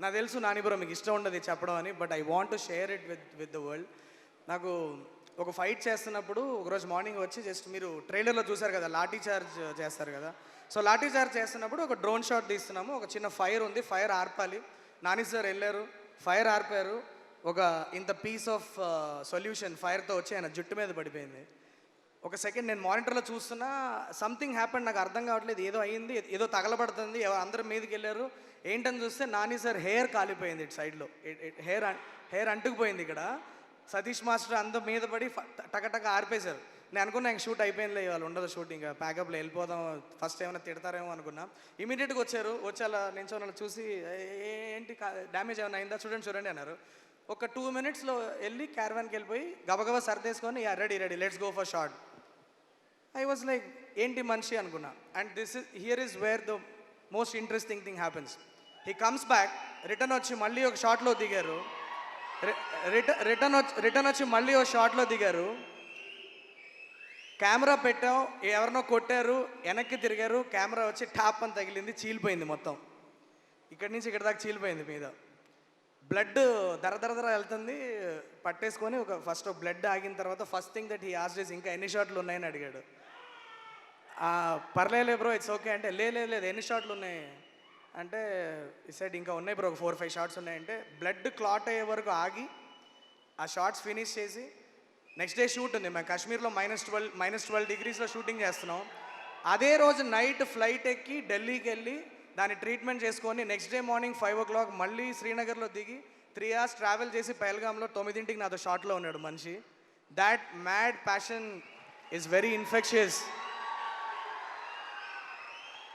నాకు తెలుసు నాని బ్రో మీకు ఇష్టం ఉండదు చెప్పడం అని, but I want to share it with the world. నాకు ఒక ఫైట్ చేస్తున్నప్పుడు ఒకరోజు మార్నింగ్ వచ్చి జస్ట్ మీరు ట్రైలర్లో చూసారు కదా లాఠీ చార్జ్ చేస్తారు కదా, సో లాఠీ చార్జ్ చేస్తున్నప్పుడు ఒక డ్రోన్ షాట్ తీస్తున్నాము. ఒక చిన్న ఫైర్ ఉంది, ఫైర్ ఆర్పాలి. నాని సార్ వెళ్ళారు, ఫైర్ ఆర్పారు. ఒక ఇంత పీస్ ఆఫ్ సొల్యూషన్ ఫైర్తో వచ్చి ఆయన జుట్టు మీద పడిపోయింది. ఒక సెకండ్ నేను మానిటర్లో చూస్తున్నా, సంథింగ్ హ్యాపెండ్, నాకు అర్థం కావట్లేదు, ఏదో అయ్యింది, ఏదో తగలబడుతుంది, అందరూ మీదకి వెళ్ళారు. ఏంటని చూస్తే నాని సార్ హెయిర్ కాలిపోయింది, ఇటు సైడ్లో హెయిర్ అంటుకుపోయింది. ఇక్కడ సతీష్ మాస్టర్ అందరూ మీద పడి టకటక ఆర్పేశారు. నేను అనుకున్నా ఇంక షూట్ అయిపోయిందిలే, ఇవాళ ఉండదు షూట్, ఇంకా ప్యాకప్లో వెళ్ళిపోదాం, ఫస్ట్ ఏమైనా తిడతారేమో అనుకున్నా. ఇమీడియట్గా వచ్చారు, వచ్చి అలా నేను చూసి ఏంటి డ్యామేజ్ ఏమైనా అయిందా చూడండి అన్నారు. ఒక 2 minutesలో వెళ్ళి క్యారవాన్కి వెళ్ళిపోయి గబగబా సర్దేసుకొని ready let's go for shot. I was like ఏంటి మనిషి అనుకున్నా. And here is where the most interesting thing happens. He comes back, return వచ్చి మళ్ళీ ఒక షాట్లో దిగారు. రిటర్న్ వచ్చి మళ్ళీ ఒక షాట్లో దిగారు. కెమెరా పెట్టాం, ఎవరినో కొట్టారు, వెనక్కి తిరిగారు, కెమెరా వచ్చి టాప్ అని తగిలింది, చీలిపోయింది మొత్తం. ఇక్కడి నుంచి ఇక్కడ దాకా చీలిపోయింది మీద. బ్లడ్ దర వెళ్తుంది, పట్టేసుకొని ఫస్ట్ బ్లడ్ ఆగిన తర్వాత first thing that he asked ఇంకా ఎన్ని షాట్లు ఉన్నాయని అడిగాడు. పర్లేదు బ్రో ఇట్స్ ఓకే అంటే, లేదు ఎన్ని షాట్లు ఉన్నాయి అంటే, ఈ సైడ్ ఇంకా ఉన్నాయి బ్రో, ఒక 4-5 షాట్స్ ఉన్నాయంటే, బ్లడ్ క్లాట్ అయ్యే వరకు ఆగి ఆ షార్ట్స్ ఫినిష్ చేసి నెక్స్ట్ డే షూట్ ఉంది. మేము కాశ్మీర్లో -12 degreesలో షూటింగ్ చేస్తున్నాం. అదే రోజు నైట్ ఫ్లైట్ ఎక్కి ఢిల్లీకి వెళ్ళి దాన్ని ట్రీట్మెంట్ చేసుకొని నెక్స్ట్ డే మార్నింగ్ 5 o'clock మళ్ళీ శ్రీనగర్లో దిగి 3 hours ట్రావెల్ చేసి పహల్గామ్లో 9 నాతో షాట్లో ఉన్నాడు మనిషి. That mad passion is very infectious.